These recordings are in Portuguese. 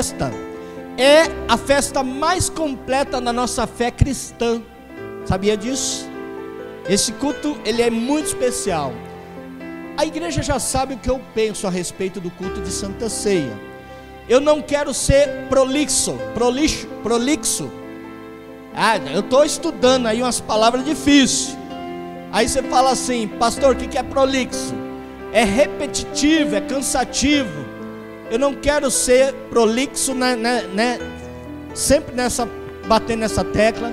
festa é a festa mais completa da nossa fé cristã. Sabia disso? Esse culto, ele é muito especial. A igreja já sabe o que eu penso a respeito do culto de Santa Ceia. Eu não quero ser prolixo. Eu estou estudando aí umas palavras difíceis. Aí você fala assim, pastor, o que é prolixo? É repetitivo, é cansativo. Eu não quero ser prolixo, sempre batendo nessa tecla,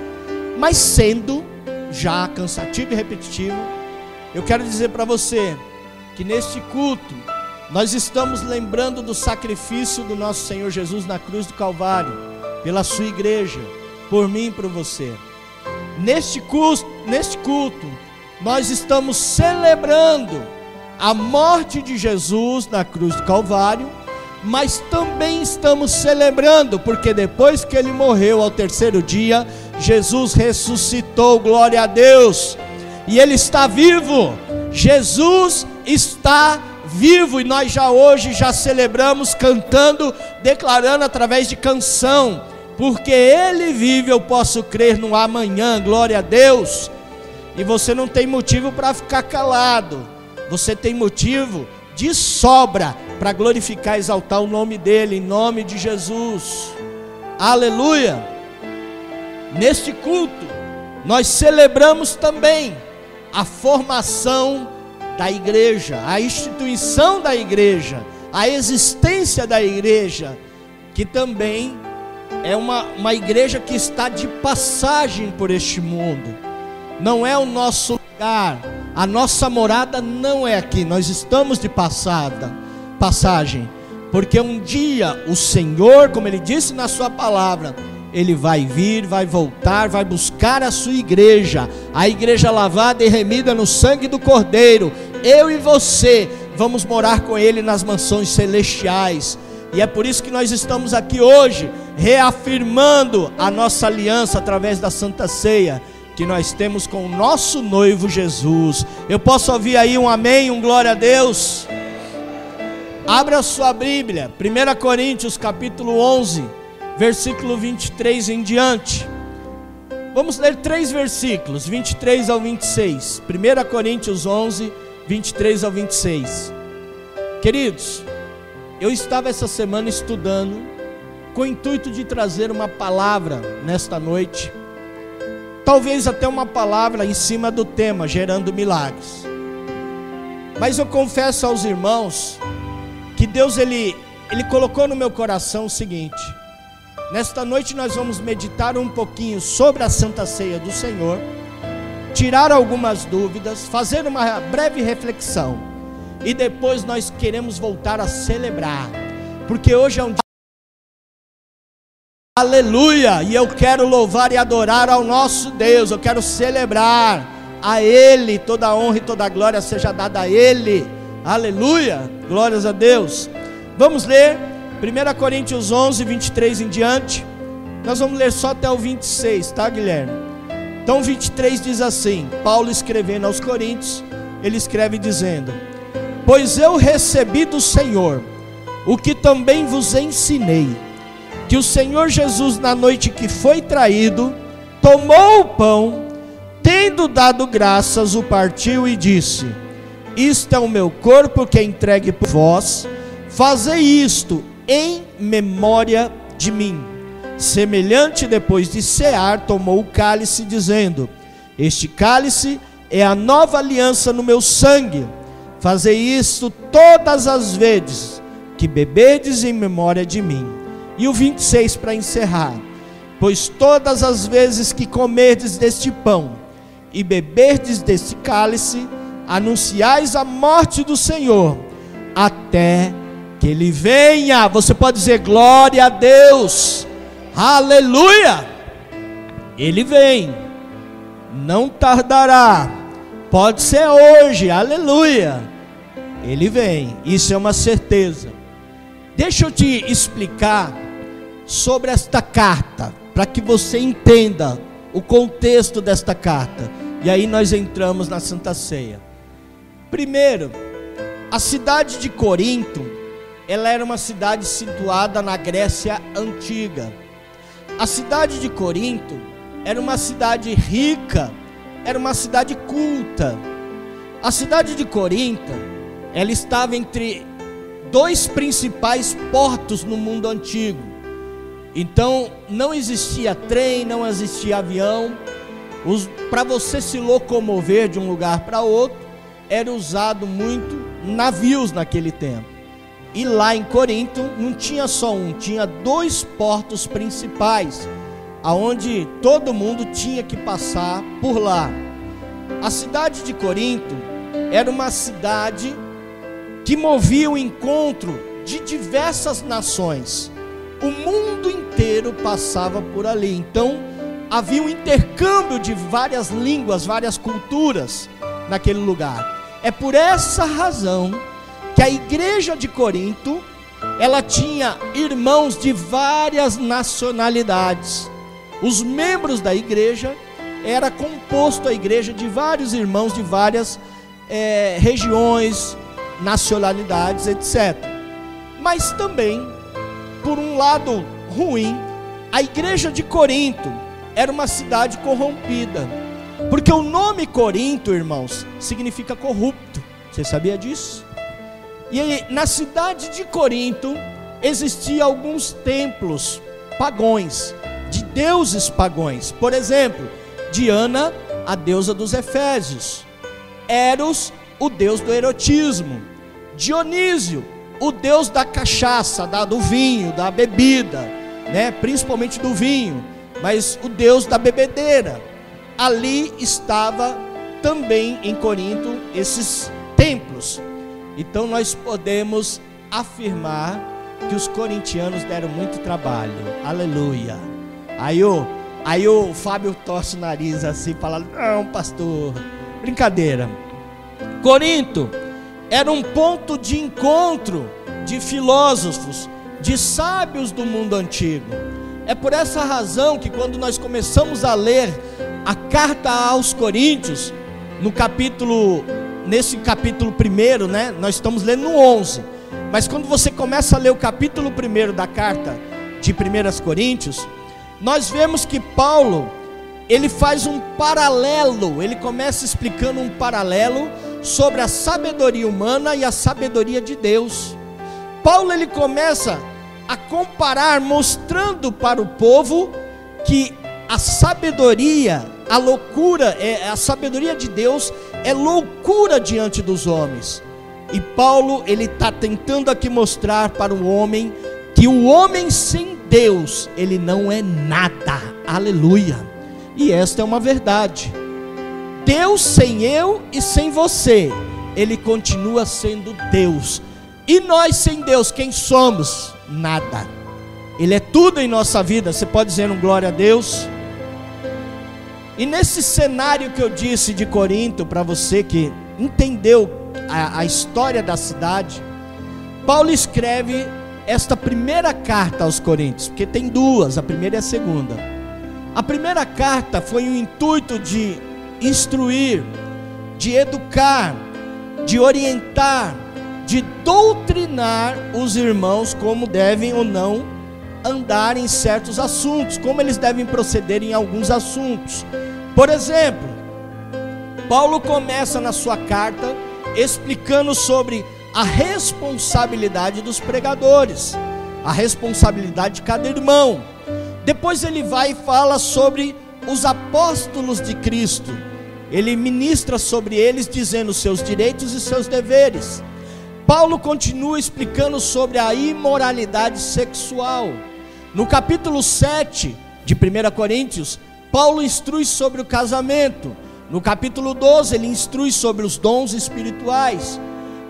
mas sendo já cansativo e repetitivo. Eu quero dizer para você que neste culto nós estamos lembrando do sacrifício do nosso Senhor Jesus na cruz do Calvário, pela sua igreja, por mim e por você. Neste culto nós estamos celebrando a morte de Jesus na cruz do Calvário, mas também estamos celebrando, porque depois que ele morreu ao terceiro dia, Jesus ressuscitou, glória a Deus, e ele está vivo. Jesus está vivo, e nós hoje celebramos cantando, declarando através de canção, porque ele vive, eu posso crer no amanhã, glória a Deus. E você não tem motivo para ficar calado, você tem motivo de sobra para glorificar e exaltar o nome dele, em nome de Jesus, aleluia. Neste culto nós celebramos também a formação da igreja, a instituição da igreja, a existência da igreja, que também é uma igreja que está de passagem por este mundo. Não é o nosso lugar, a nossa morada não é aqui, nós estamos de passagem, porque um dia o Senhor, como ele disse na sua palavra, ele vai vir, vai voltar, vai buscar a sua igreja, a igreja lavada e remida no sangue do Cordeiro. Eu e você vamos morar com ele nas mansões celestiais, e é por isso que nós estamos aqui hoje, reafirmando a nossa aliança através da Santa Ceia, que nós temos com o nosso noivo Jesus. Eu posso ouvir aí um amém, um glória a Deus? Abra a sua Bíblia, 1 Coríntios capítulo 11, versículo 23 em diante. Vamos ler 3 versículos, 23 ao 26. 1 Coríntios 11, 23 ao 26. Queridos, eu estava essa semana estudando, com o intuito de trazer uma palavra nesta noite, talvez até uma palavra em cima do tema, gerando milagres. Mas eu confesso aos irmãos, que Deus ele colocou no meu coração o seguinte: nesta noite nós vamos meditar um pouquinho sobre a Santa Ceia do Senhor, tirar algumas dúvidas, fazer uma breve reflexão, e depois nós queremos voltar a celebrar, porque hoje é um dia, aleluia, e eu quero louvar e adorar ao nosso Deus, eu quero celebrar a Ele, toda a honra e toda a glória seja dada a Ele, aleluia, glórias a Deus. Vamos ler 1 Coríntios 11, 23 em diante. Nós vamos ler só até o 26, tá, Guilherme? Então 23 diz assim, Paulo escrevendo aos Coríntios, ele escreve dizendo: pois eu recebi do Senhor o que também vos ensinei, que o Senhor Jesus, na noite que foi traído, tomou o pão, tendo dado graças, o partiu e disse: isto é o meu corpo que é entregue por vós, fazei isto em memória de mim. Semelhante, depois de cear, tomou o cálice, dizendo: este cálice é a nova aliança no meu sangue, fazei isto todas as vezes que beberdes em memória de mim. E o 26 para encerrar: pois todas as vezes que comerdes deste pão e beberdes deste cálice, anunciais a morte do Senhor, até que Ele venha. Você pode dizer glória a Deus, aleluia. Ele vem, não tardará, pode ser hoje, aleluia. Ele vem, isso é uma certeza. Deixa eu te explicar sobre esta carta, para que você entenda o contexto desta carta, e aí nós entramos na Santa Ceia. Primeiro, a cidade de Corinto ela era uma cidade situada na Grécia Antiga. A cidade de Corinto era uma cidade rica, era uma cidade culta. A cidade de Corinto, ela estava entre dois principais portos no mundo antigo. Então não existia trem, não existia avião. Para você se locomover de um lugar para outro, era usado muito navios naquele tempo. E lá em Corinto não tinha só um, tinha dois portos principais, aonde todo mundo tinha que passar por lá. A cidade de Corinto era uma cidade que movia o encontro de diversas nações. O mundo inteiro passava por ali. Então havia um intercâmbio de várias línguas, várias culturas naquele lugar. É por essa razão que a igreja de Corinto, ela tinha irmãos de várias nacionalidades. Os membros da igreja, era composto a igreja de vários irmãos de várias regiões, nacionalidades, etc. Mas também, por um lado ruim, a igreja de Corinto era uma cidade corrompida, porque o nome Corinto, irmãos, significa corrupto. Você sabia disso? E aí, na cidade de Corinto existiam alguns templos pagões, de deuses pagões. Por exemplo, Diana, a deusa dos Efésios; Eros, o deus do erotismo; Dionísio, o deus da cachaça, do vinho, da bebida, né? Principalmente do vinho, mas o deus da bebedeira. Ali estava também em Corinto esses templos. Então nós podemos afirmar que os corintianos deram muito trabalho. Aleluia. Aí o Fábio torce o nariz assim, fala: não, pastor, brincadeira. Corinto era um ponto de encontro de filósofos, de sábios do mundo antigo. É por essa razão que quando nós começamos a ler a carta aos Coríntios, nesse capítulo 1, né, nós estamos lendo no 11, mas quando você começa a ler o capítulo 1 da carta de 1 Coríntios, nós vemos que Paulo, ele faz um paralelo, ele começa explicando um paralelo sobre a sabedoria humana e a sabedoria de Deus. Paulo, ele começa a comparar, mostrando para o povo que a sabedoria, a loucura, a sabedoria de Deus é loucura diante dos homens. E Paulo, ele está tentando aqui mostrar para o homem que o homem sem Deus, ele não é nada. Aleluia. E esta é uma verdade. Deus sem eu e sem você, ele continua sendo Deus. E nós sem Deus, quem somos? Nada. Ele é tudo em nossa vida. Você pode dizer um glória a Deus? E nesse cenário que eu disse de Corinto, para você que entendeu a história da cidade, Paulo escreve esta primeira carta aos Coríntios, porque tem duas, a primeira e a segunda. A primeira carta foi o intuito de instruir, de educar, de orientar, de doutrinar os irmãos como devem ou não andar em certos assuntos, como eles devem proceder em alguns assuntos. Por exemplo, Paulo começa na sua carta explicando sobre a responsabilidade dos pregadores, a responsabilidade de cada irmão. Depois ele vai e fala sobre os apóstolos de Cristo. Ele ministra sobre eles, dizendo seus direitos e seus deveres. Paulo continua explicando sobre a imoralidade sexual. No capítulo 7 de 1 Coríntios, Paulo instrui sobre o casamento. No capítulo 12 ele instrui sobre os dons espirituais.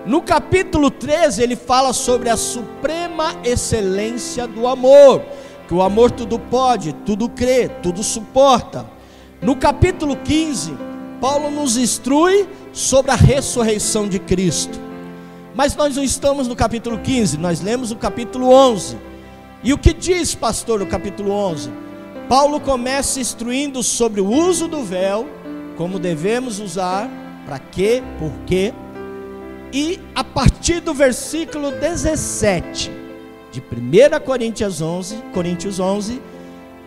No capítulo 13 ele fala sobre a suprema excelência do amor, que o amor tudo pode, tudo crê, tudo suporta. No capítulo 15, Paulo nos instrui sobre a ressurreição de Cristo. Mas nós não estamos no capítulo 15, nós lemos o capítulo 11. E o que diz, pastor, o capítulo 11? Paulo começa instruindo sobre o uso do véu, como devemos usar, para quê, por quê. E a partir partir do versículo 17 de 1 Coríntios 11,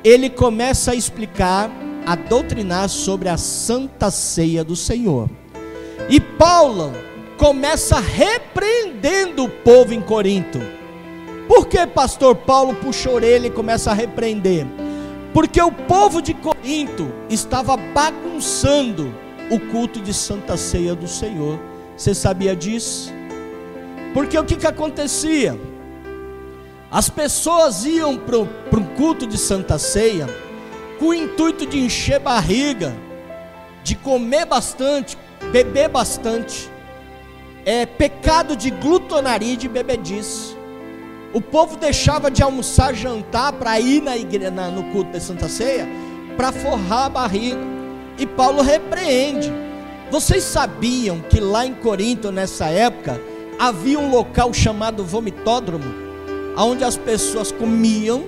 ele começa a explicar, a doutrinar sobre a Santa Ceia do Senhor. E Paulo começa repreendendo o povo em Corinto. Por que pastor Paulo puxa a orelha e começa a repreender? Porque o povo de Corinto estava bagunçando o culto de Santa Ceia do Senhor. Você sabia disso? Porque o que acontecia? As pessoas iam para um culto de Santa Ceia com o intuito de encher barriga, de comer bastante, beber bastante. É pecado de glutonaria e de bebedice. O povo deixava de almoçar, jantar para ir na igreja, no culto de Santa Ceia, para forrar a barriga. E Paulo repreende. Vocês sabiam que lá em Corinto, nessa época, havia um local chamado vomitódromo, onde as pessoas comiam,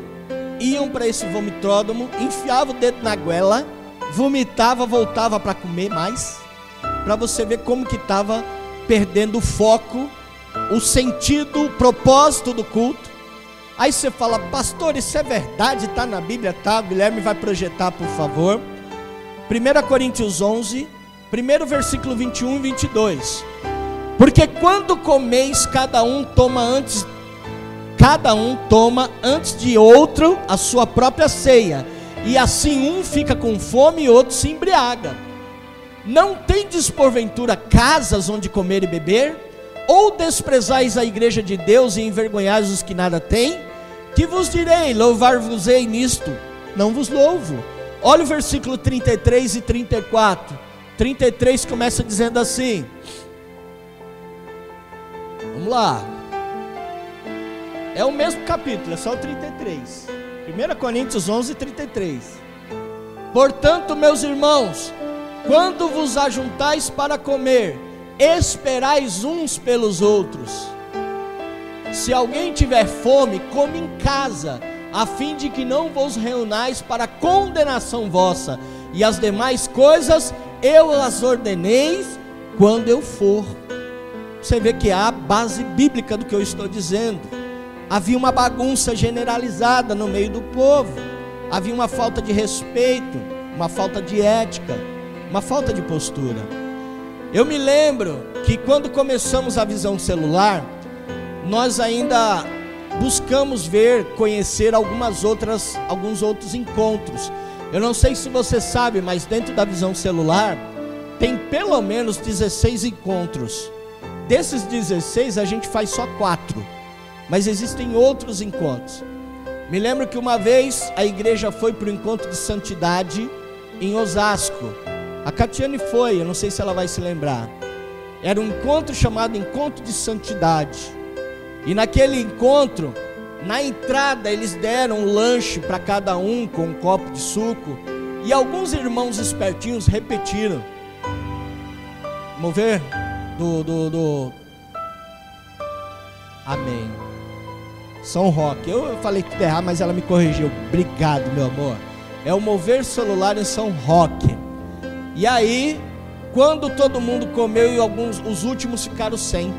iam para esse vomitódromo, enfiavam o dedo na goela, vomitava, voltava para comer mais, para você ver como que estava perdendo o foco, o sentido, o propósito do culto. Aí você fala, pastor, isso é verdade, está na Bíblia? Tá, Guilherme vai projetar, por favor. 1 Coríntios 11, primeiro versículo 21 e 22. Porque quando comeis, cada um toma antes de outro a sua própria ceia, e assim um fica com fome e outro se embriaga. Não tendes porventura casas onde comer e beber? Ou desprezais a igreja de Deus e envergonhais os que nada têm? Que vos direi, louvar-vos-ei nisto? Não vos louvo. Olha o versículo 33 e 34. 33 começa dizendo assim, vamos lá, é o mesmo capítulo, é só o 33, 1 Coríntios 11, 33. Portanto, meus irmãos, quando vos ajuntais para comer, esperais uns pelos outros. Se alguém tiver fome, come em casa, a fim de que não vos reunais para condenação vossa, e as demais coisas eu as ordenei quando eu for. Você vê que há base bíblica do que eu estou dizendo. Havia uma bagunça generalizada no meio do povo, havia uma falta de respeito, uma falta de ética, uma falta de postura. Eu me lembro que quando começamos a Visão Celular, nós ainda buscamos conhecer alguns outros encontros. Eu não sei se você sabe, mas dentro da Visão Celular tem pelo menos 16 encontros. Desses 16 a gente faz só 4, mas existem outros encontros. Me lembro que uma vez a igreja foi para o encontro de santidade em Osasco. A Catiane foi, eu não sei se ela vai se lembrar. Era um encontro chamado Encontro de Santidade. E naquele encontro, na entrada eles deram um lanche para cada um com um copo de suco. E alguns irmãos espertinhos repetiram. Vamos ver? Amém. São Roque. Eu falei tudo errado, mas ela me corrigiu. Obrigado, meu amor. É o Mover Celular em São Roque. E aí, quando todo mundo comeu e os últimos ficaram sem.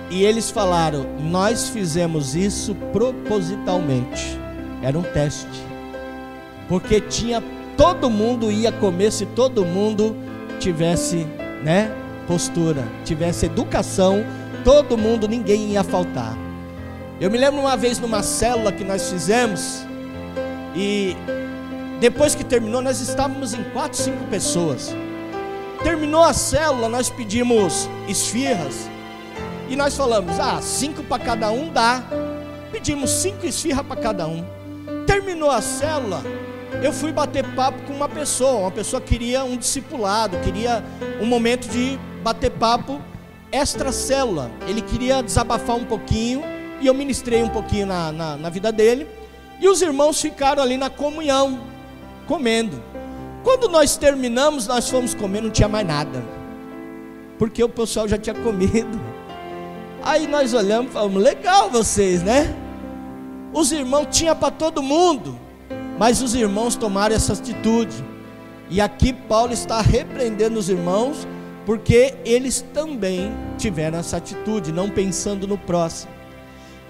E eles falaram, nós fizemos isso propositalmente. Era um teste. Porque todo mundo ia comer se todo mundo tivesse, postura, tivesse educação, todo mundo, ninguém ia faltar. Eu me lembro uma vez numa célula que nós fizemos, e depois que terminou, nós estávamos em 4, 5 pessoas. Terminou a célula, nós pedimos esfirras, e nós falamos, 5 para cada um dá. Pedimos 5 esfirras para cada um. Terminou a célula, eu fui bater papo com uma pessoa queria um discipulado, queria um momento de bater papo extra célula. Ele queria desabafar um pouquinho, e eu ministrei um pouquinho na vida dele, e os irmãos ficaram ali na comunhão, comendo. Quando nós terminamos, nós fomos comer, não tinha mais nada, porque o pessoal já tinha comido. Aí nós olhamos e falamos, legal vocês, Os irmãos tinham para todo mundo, mas os irmãos tomaram essa atitude. E aqui Paulo está repreendendo os irmãos, porque eles também tiveram essa atitude, não pensando no próximo.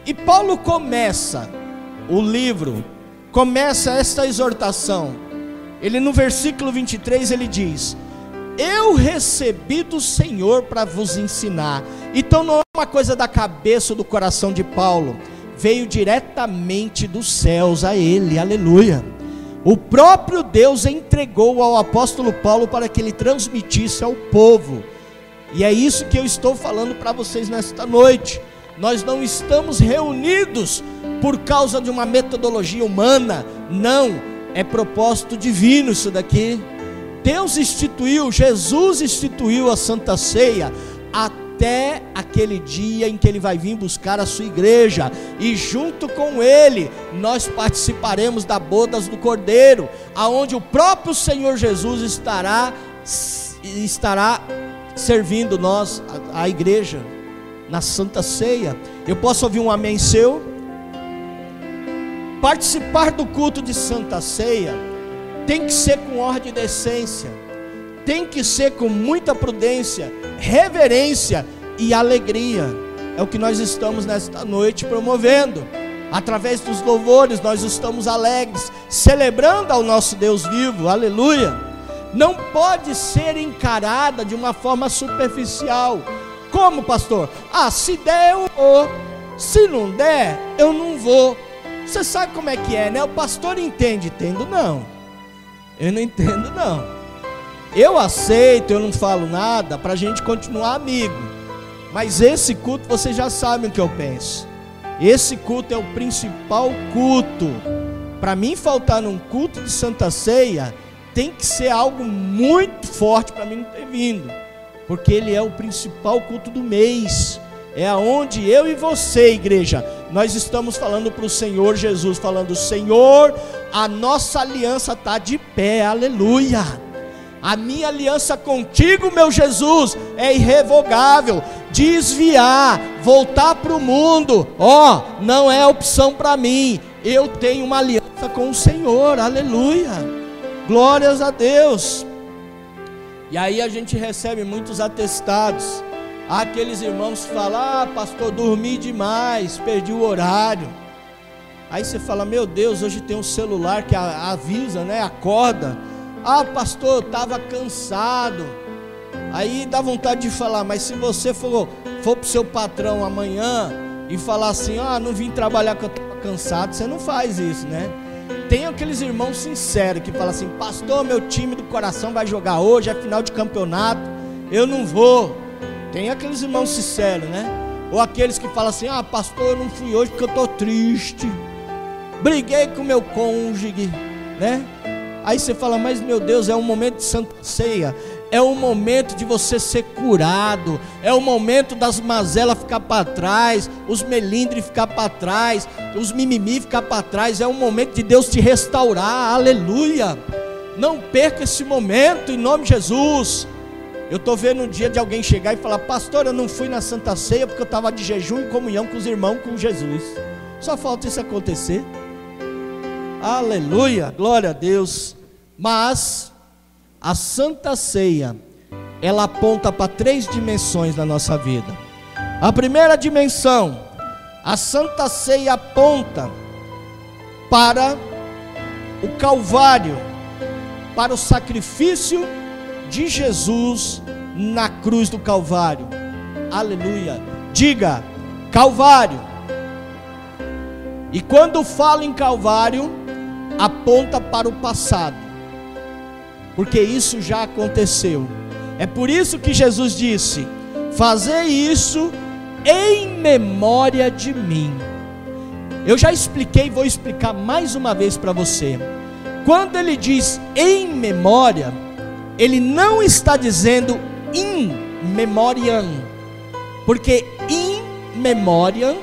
E Paulo começa o livro, começa esta exortação. Ele no versículo 23 ele diz: eu recebi do Senhor para vos ensinar. Então não é uma coisa da cabeça ou do coração de Paulo, veio diretamente dos céus a ele, aleluia. O próprio Deus entregou ao apóstolo Paulo para que ele transmitisse ao povo. E é isso que eu estou falando para vocês nesta noite. Nós não estamos reunidos por causa de uma metodologia humana, não, é propósito divino isso daqui. Deus instituiu, Jesus instituiu a Santa Ceia até aquele dia em que Ele vai vir buscar a sua igreja, e junto com Ele nós participaremos da bodas do Cordeiro, aonde o próprio Senhor Jesus estará servindo nós, a igreja, na Santa Ceia. Eu posso ouvir um amém seu? Participar do culto de Santa Ceia tem que ser com ordem e decência, tem que ser com muita prudência, reverência e alegria. É o que nós estamos nesta noite promovendo. Através dos louvores nós estamos alegres, celebrando ao nosso Deus vivo, aleluia. Não pode ser encarada de uma forma superficial. Como, pastor? Se der eu vou, se não der eu não vou. Você sabe como é que é, né? O pastor entende, entendo não. Eu não entendo não. Eu aceito, eu não falo nada para a gente continuar amigo. Mas esse culto, vocês já sabem o que eu penso. Esse culto é o principal culto. Para mim faltar num culto de Santa Ceia, tem que ser algo muito forte para mim não ter vindo. Porque ele é o principal culto do mês. É aonde eu e você, igreja, nós estamos falando para o Senhor Jesus, falando: Senhor, a nossa aliança está de pé, aleluia. A minha aliança contigo, meu Jesus, é irrevogável. Desviar, voltar para o mundo, não é opção para mim. Eu tenho uma aliança com o Senhor, aleluia. Glórias a Deus. E aí a gente recebe muitos atestados. Há aqueles irmãos que falam: pastor, dormi demais, perdi o horário. Aí você fala: meu Deus, hoje tem um celular que avisa, né? Acorda. Pastor, eu estava cansado. Aí dá vontade de falar: mas se você for para o seu patrão amanhã e falar assim: não vim trabalhar porque eu estava cansado, você não faz isso, né? Tem aqueles irmãos sinceros que falam assim: pastor, meu time do coração vai jogar hoje, é final de campeonato, eu não vou. Tem aqueles irmãos sinceros, né? Ou aqueles que falam assim: pastor, eu não fui hoje porque eu estou triste, briguei com meu cônjuge, né? Aí você fala: mas meu Deus, é um momento de Santa Ceia, é um momento de você ser curado, é o momento das mazelas ficar para trás, os melindres ficar para trás, os mimimi ficar para trás. É um momento de Deus te restaurar, aleluia. Não perca esse momento em nome de Jesus. Eu estou vendo um dia de alguém chegar e falar: pastor, eu não fui na Santa Ceia porque eu estava de jejum e comunhão com os irmãos, com Jesus. Só falta isso acontecer. Aleluia, glória a Deus. Mas a Santa Ceia, ela aponta para 3 dimensões da nossa vida. A primeira dimensão, a Santa Ceia aponta para o Calvário, para o sacrifício de Jesus na cruz do Calvário. Aleluia. Diga: Calvário. E quando falo em Calvário, aponta para o passado, porque isso já aconteceu. É por isso que Jesus disse: fazei isso em memória de mim. Eu já expliquei, vou explicar mais uma vez para você. Quando ele diz em memória, ele não está dizendo in memoriam, porque in memoriam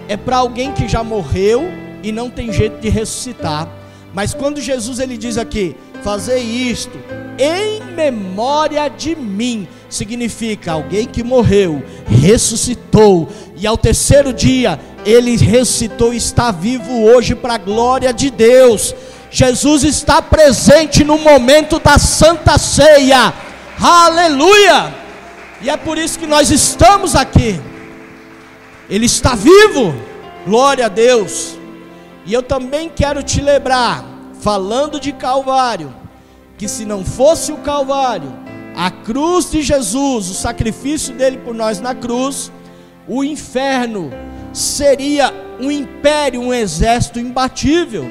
é para alguém que já morreu e não tem jeito de ressuscitar. Mas quando Jesus ele diz aqui: fazei isto em memória de mim, significa alguém que morreu, ressuscitou, e ao terceiro dia ele ressuscitou e está vivo hoje para a glória de Deus. Jesus está presente no momento da Santa Ceia, aleluia. E é por isso que nós estamos aqui. Ele está vivo, glória a Deus. E eu também quero te lembrar, falando de Calvário, que se não fosse o Calvário, a cruz de Jesus, o sacrifício dele por nós na cruz, o inferno seria um império, um exército imbatível.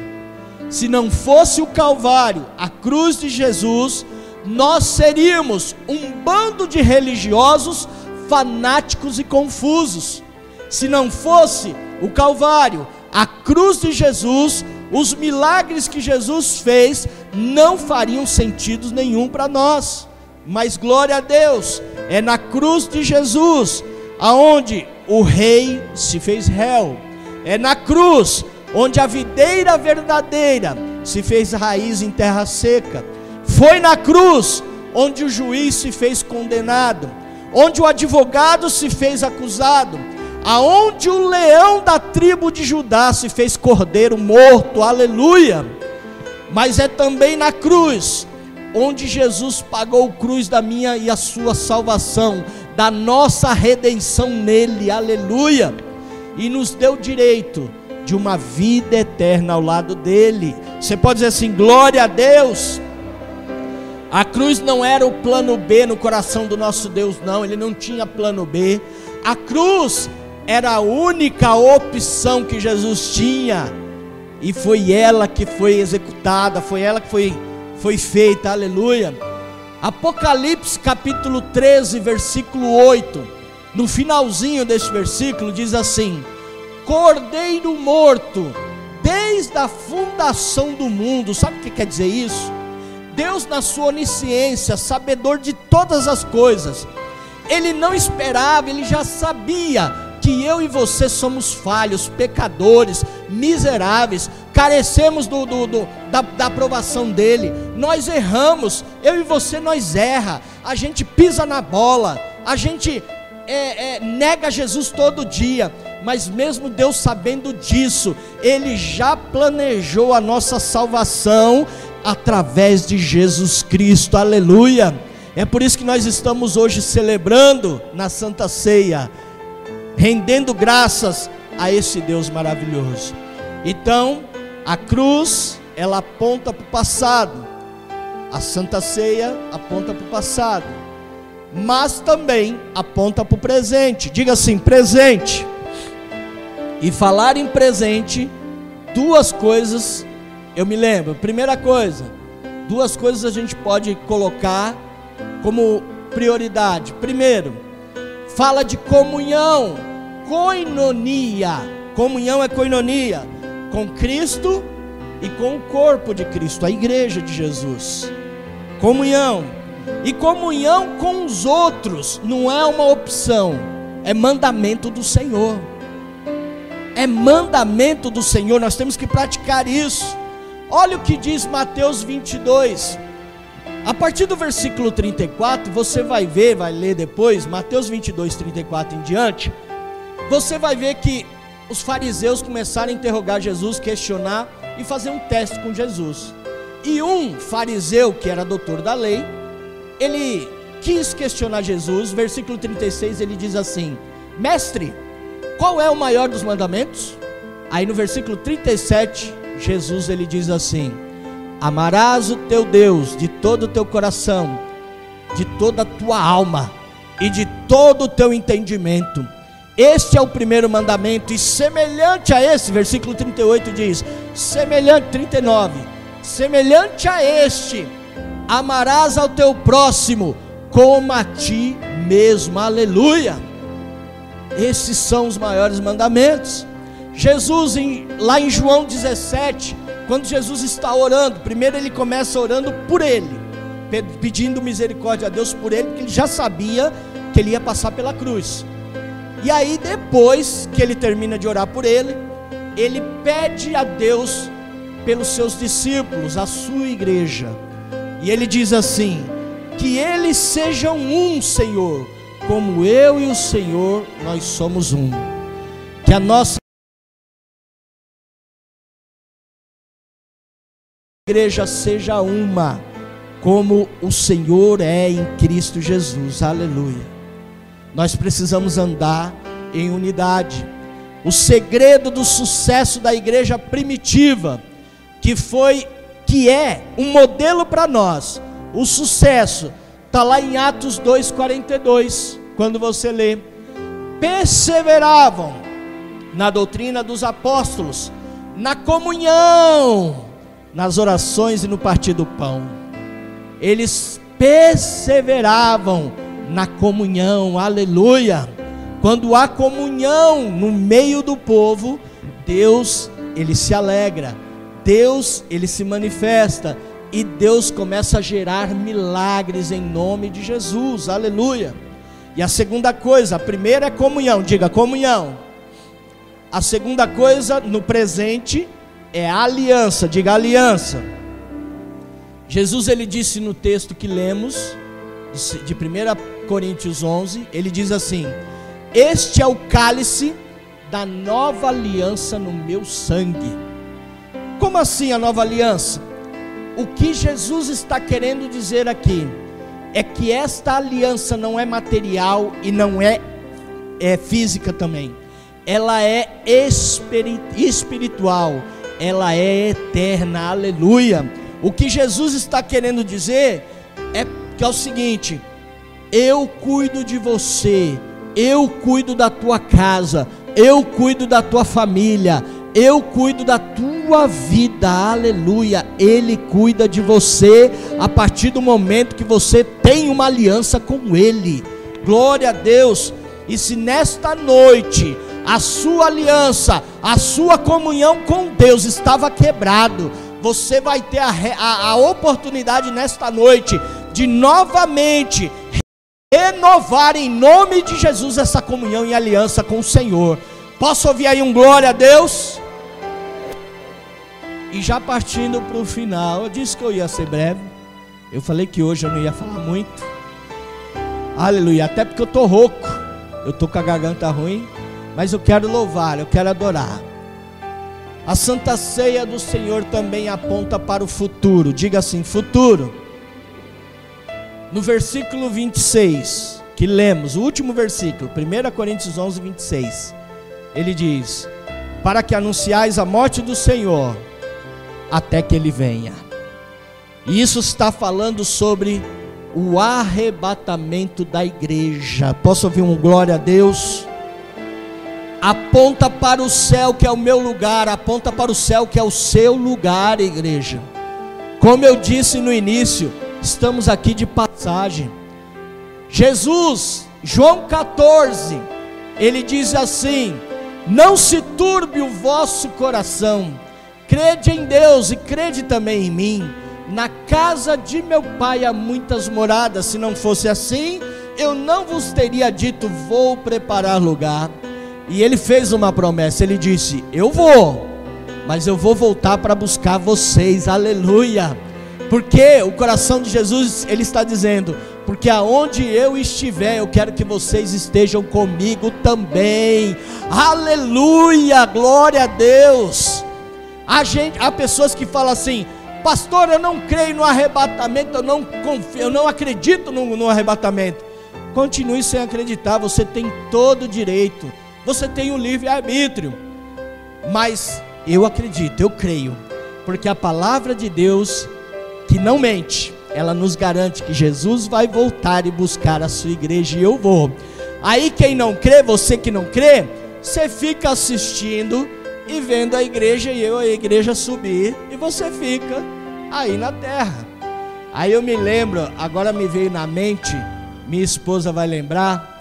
Se não fosse o Calvário, a cruz de Jesus, nós seríamos um bando de religiosos fanáticos e confusos. Se não fosse o Calvário, a cruz de Jesus, os milagres que Jesus fez não fariam sentido nenhum para nós. Mas glória a Deus, é na cruz de Jesus aonde o rei se fez réu. É na cruz onde a videira verdadeira se fez raiz em terra seca. Foi na cruz onde o juiz se fez condenado, onde o advogado se fez acusado, aonde o leão da tribo de Judá se fez cordeiro morto, aleluia. Mas é também na cruz onde Jesus pagou a cruz da minha e a sua salvação, da nossa redenção nele, aleluia, e nos deu direito de uma vida eterna ao lado dele. Você pode dizer assim, glória a Deus. A cruz não era o plano B no coração do nosso Deus, não, ele não tinha plano B. A cruz era a única opção que Jesus tinha, e foi ela que foi executada, foi ela que foi feita, aleluia. Apocalipse capítulo 13, versículo 8, no finalzinho desse versículo diz assim: Cordeiro morto desde a fundação do mundo. Sabe o que quer dizer isso? Deus, na sua onisciência, sabedor de todas as coisas, ele não esperava, ele já sabia que eu e você somos falhos, pecadores, miseráveis, carecemos da aprovação dele, nós erramos, eu e você nós erra, a gente pisa na bola, a gente nega Jesus todo dia, mas mesmo Deus sabendo disso, ele já planejou a nossa salvação através de Jesus Cristo, aleluia. É por isso que nós estamos hoje celebrando na Santa Ceia, rendendo graças a esse Deus maravilhoso. Então, a cruz, ela aponta para o passado, a Santa Ceia aponta para o passado, mas também aponta para o presente. Diga assim, presente. E falar em presente, duas coisas eu me lembro. Primeira coisa, duas coisas a gente pode colocar como prioridade. Primeiro, fala de comunhão, koinonia. Comunhão é koinonia, com Cristo e com o corpo de Cristo, a igreja de Jesus. Comunhão. E comunhão com os outros não é uma opção, é mandamento do Senhor. É mandamento do Senhor, nós temos que praticar isso. Olha o que diz Mateus 22. A partir do versículo 34, você vai ver, vai ler depois, Mateus 22, 34 em diante, você vai ver que os fariseus começaram a interrogar Jesus, questionar e fazer um teste com Jesus. E um fariseu, que era doutor da lei, ele quis questionar Jesus. Versículo 36, ele diz assim: Mestre, qual é o maior dos mandamentos? Aí no versículo 37, Jesus ele diz assim: amarás o teu Deus de todo o teu coração, de toda a tua alma e de todo o teu entendimento. Este é o primeiro mandamento, e semelhante a esse, versículo 38 diz, semelhante, 39, semelhante a este, amarás ao teu próximo como a ti mesmo, aleluia. Esses são os maiores mandamentos. Jesus, lá em João 17, quando Jesus está orando, primeiro ele começa orando por ele, pedindo misericórdia a Deus por ele, porque ele já sabia que ele ia passar pela cruz. E aí depois que ele termina de orar por ele, ele pede a Deus pelos seus discípulos, a sua igreja. E ele diz assim: que eles sejam um, Senhor, como eu e o Senhor, nós somos um. Que a nossa igreja seja uma, como o Senhor é em Cristo Jesus, aleluia. Nós precisamos andar em unidade. O segredo do sucesso da igreja primitiva, que é um modelo para nós, o sucesso está lá em Atos 2:42, quando você lê: perseveravam na doutrina dos apóstolos, na comunhão, nas orações e no partir do pão. Eles perseveravam na comunhão, aleluia. Quando há comunhão no meio do povo, Deus, Ele se alegra, Deus, Ele se manifesta, e Deus começa a gerar milagres em nome de Jesus, aleluia. E a segunda coisa, a primeira é comunhão, diga comunhão. A segunda coisa no presente é aliança, diga aliança. Jesus, ele disse no texto que lemos, de 1 Coríntios 11, ele diz assim: este é o cálice da nova aliança no meu sangue. Como assim a nova aliança? O que Jesus está querendo dizer aqui é que esta aliança não é material e não é física também. Ela é espiritual, ela é eterna, aleluia. O que Jesus está querendo dizer é que é o seguinte: eu cuido de você, eu cuido da tua casa, eu cuido da tua família, eu cuido da tua vida, aleluia. Ele cuida de você a partir do momento que você tem uma aliança com Ele, glória a Deus. E se nesta noite a sua aliança, a sua comunhão com Deus estava quebrado, você vai ter a oportunidade nesta noite de novamente renovar em nome de Jesus essa comunhão e aliança com o Senhor. Posso ouvir aí um glória a Deus? E já partindo para o final, eu disse que eu ia ser breve, eu falei que hoje eu não ia falar muito, aleluia, até porque eu estou rouco, eu estou com a garganta ruim, mas eu quero louvar, eu quero adorar. A Santa Ceia do Senhor também aponta para o futuro, diga assim, futuro. No versículo 26, que lemos, o último versículo, 1 Coríntios 11, 26, ele diz: para que anunciais a morte do Senhor, até que Ele venha. E isso está falando sobre o arrebatamento da igreja. Posso ouvir um glória a Deus? Aponta para o céu, que é o meu lugar, aponta para o céu, que é o seu lugar, igreja. Como eu disse no início, estamos aqui de passagem. Jesus, João 14, ele diz assim: não se turbe o vosso coração, crede em Deus e crede também em mim. Na casa de meu pai há muitas moradas, se não fosse assim, eu não vos teria dito, vou preparar lugar. E ele fez uma promessa, ele disse: eu vou, mas eu vou voltar para buscar vocês, aleluia. Porque o coração de Jesus, ele está dizendo: porque aonde eu estiver, eu quero que vocês estejam comigo também, aleluia, glória a Deus. Há pessoas que falam assim: pastor, eu não creio no arrebatamento, eu não acredito no arrebatamento. Continue sem acreditar, você tem todo o direito, você tem o livre-arbítrio. Mas eu acredito, eu creio, porque a palavra de Deus, que não mente, ela nos garante que Jesus vai voltar e buscar a sua igreja, e eu vou. Aí quem não crê, você que não crê, você fica assistindo e vendo a igreja e a igreja subir, e você fica aí na terra. Aí eu me lembro, agora me veio na mente, minha esposa vai lembrar,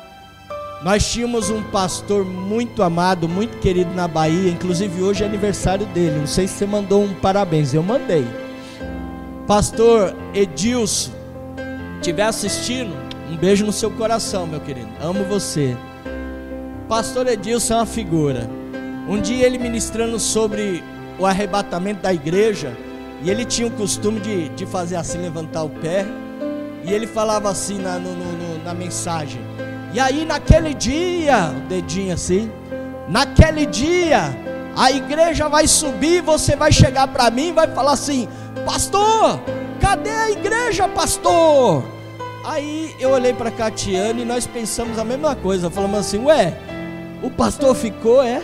nós tínhamos um pastor muito amado, muito querido na Bahia, inclusive hoje é aniversário dele, não sei se você mandou um parabéns, eu mandei. Pastor Edilson, estiver assistindo, um beijo no seu coração, meu querido, amo você. Pastor Edilson é uma figura. Um dia ele ministrando sobre o arrebatamento da igreja, e ele tinha o costume de fazer assim, levantar o pé, e ele falava assim na mensagem: e aí naquele dia, o dedinho assim, naquele dia, a igreja vai subir, você vai chegar para mim e vai falar assim: pastor, cadê a igreja, pastor? Aí eu olhei para Catiane e nós pensamos a mesma coisa. Falamos assim, ué, o pastor ficou, é?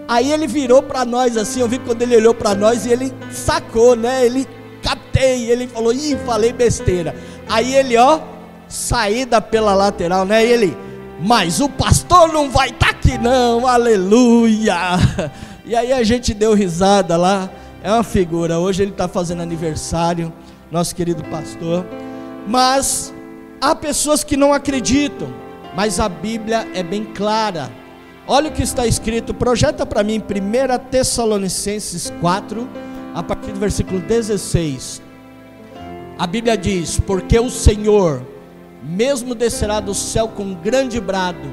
Aí ele virou para nós assim, eu vi quando ele olhou para nós e ele sacou, né? Ele captei, ele falou, ih, falei besteira. Aí ele, ó, saída pela lateral, né? E ele, mas o pastor não vai estar aqui não, aleluia. E aí a gente deu risada lá, é uma figura. Hoje ele está fazendo aniversário, nosso querido pastor. Mas há pessoas que não acreditam, mas a Bíblia é bem clara. Olha o que está escrito, projeta para mim 1 Tessalonicenses 4, a partir do versículo 16. A Bíblia diz, porque o Senhor mesmo descerá do céu com grande brado,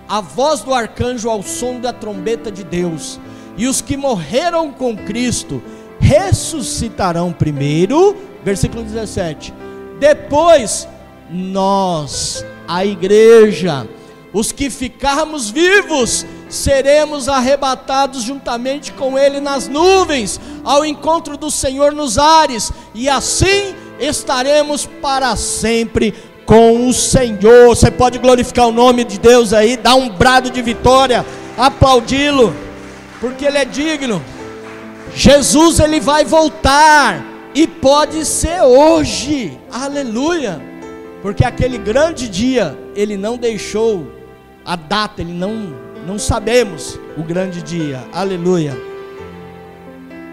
a voz do arcanjo ao som da trombeta de Deus, e os que morreram com Cristo ressuscitarão primeiro, versículo 17, depois nós, a igreja, os que ficarmos vivos, seremos arrebatados juntamente com Ele nas nuvens, ao encontro do Senhor nos ares, e assim estaremos para sempre com o Senhor. Você pode glorificar o nome de Deus aí, dar um brado de vitória, aplaudi-lo, porque Ele é digno. Jesus, Ele vai voltar, e pode ser hoje, aleluia, porque aquele grande dia, Ele não deixou a data, Ele não sabemos o grande dia, aleluia.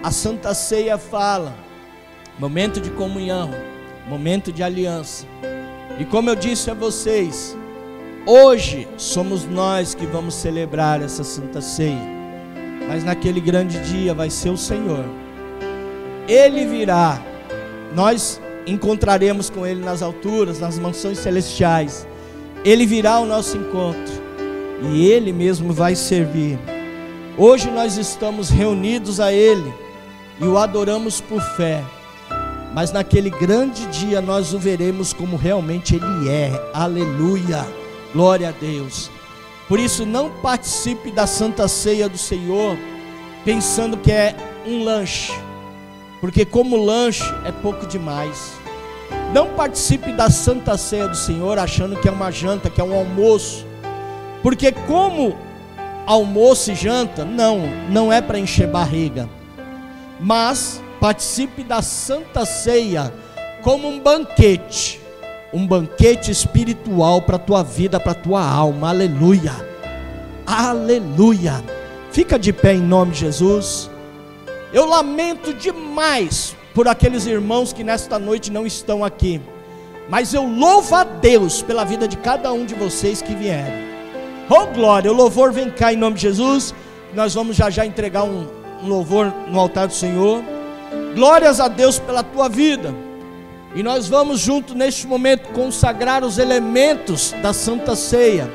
A Santa Ceia fala, momento de comunhão, momento de aliança, e como eu disse a vocês, hoje somos nós que vamos celebrar essa Santa Ceia, mas naquele grande dia vai ser o Senhor. Ele virá, nós encontraremos com Ele nas alturas, nas mansões celestiais. Ele virá ao nosso encontro, e Ele mesmo vai servir. Hoje nós estamos reunidos a Ele, e o adoramos por fé, mas naquele grande dia nós o veremos como realmente Ele é, aleluia, glória a Deus. Por isso não participe da Santa Ceia do Senhor, pensando que é um lanche, porque como lanche é pouco demais. Não participe da Santa Ceia do Senhor achando que é uma janta, que é um almoço, porque como almoço e janta, não é para encher barriga, mas participe da Santa Ceia como um banquete espiritual para a tua vida, para a tua alma, aleluia, aleluia. Fica de pé em nome de Jesus. Eu lamento demais por aqueles irmãos que nesta noite não estão aqui, mas eu louvo a Deus pela vida de cada um de vocês que vieram. Oh glória, o louvor vem cá em nome de Jesus. Nós vamos já entregar um louvor no altar do Senhor. Glórias a Deus pela tua vida. E nós vamos junto neste momento consagrar os elementos da Santa Ceia.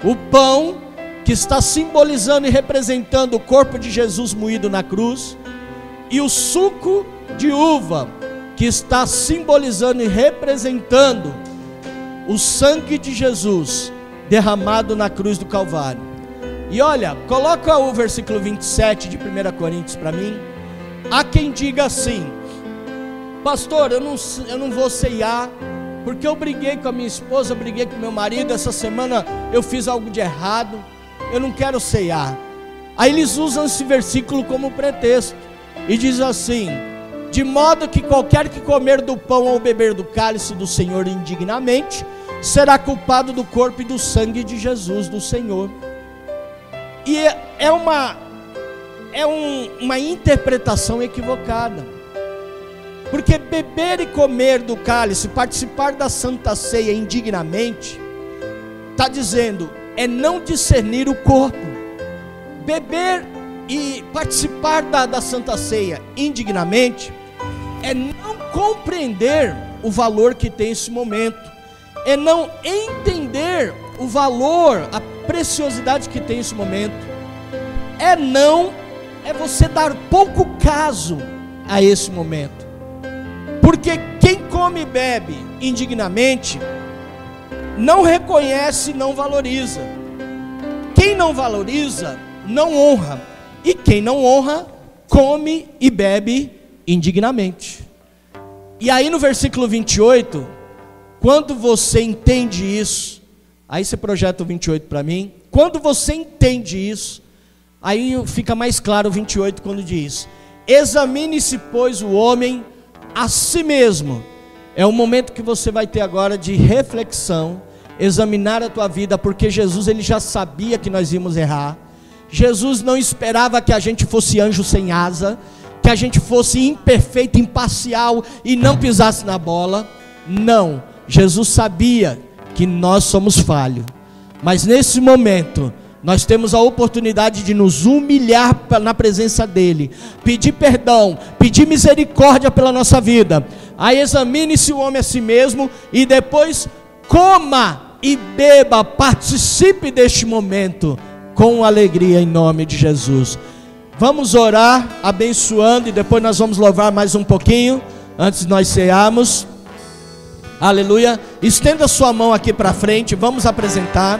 O pão, que está simbolizando e representando o corpo de Jesus moído na cruz, e o suco de uva, que está simbolizando e representando o sangue de Jesus derramado na cruz do Calvário. E olha, coloca o versículo 27 de 1 Coríntios para mim. Há quem diga assim: pastor, eu não vou ceiar, porque eu briguei com a minha esposa, eu briguei com meu marido, essa semana eu fiz algo de errado, eu não quero ceiar. Aí eles usam esse versículo como pretexto, e diz assim: de modo que qualquer que comer do pão ou beber do cálice do Senhor indignamente, será culpado do corpo e do sangue de Jesus, do Senhor. E é uma interpretação equivocada, porque beber e comer do cálice, participar da Santa Ceia indignamente, está dizendo, é não discernir o corpo. Beber e participar da Santa Ceia indignamente, é não compreender o valor que tem esse momento, é não entender o valor, a preciosidade que tem esse momento, é você dar pouco caso a esse momento, porque quem come e bebe indignamente, não reconhece, não valoriza. Quem não valoriza, não honra, e quem não honra, come e bebe indignamente. E aí no versículo 28, quando você entende isso, aí você projeta o 28 para mim. Quando você entende isso, aí fica mais claro o 28 quando diz: examine-se, pois, o homem a si mesmo. É o momento que você vai ter agora de reflexão, examinar a tua vida, porque Jesus, ele já sabia que nós íamos errar. Jesus não esperava que a gente fosse anjo sem asa, que a gente fosse imperfeito, imparcial e não pisasse na bola. Não, Jesus sabia que nós somos falhos, mas nesse momento nós temos a oportunidade de nos humilhar na presença dele, pedir perdão, pedir misericórdia pela nossa vida. Aí examine-se o homem a si mesmo e depois coma e beba, participe deste momento com alegria em nome de Jesus. Vamos orar abençoando e depois nós vamos louvar mais um pouquinho antes de nós cearmos. Aleluia. Estenda sua mão aqui para frente, vamos apresentar.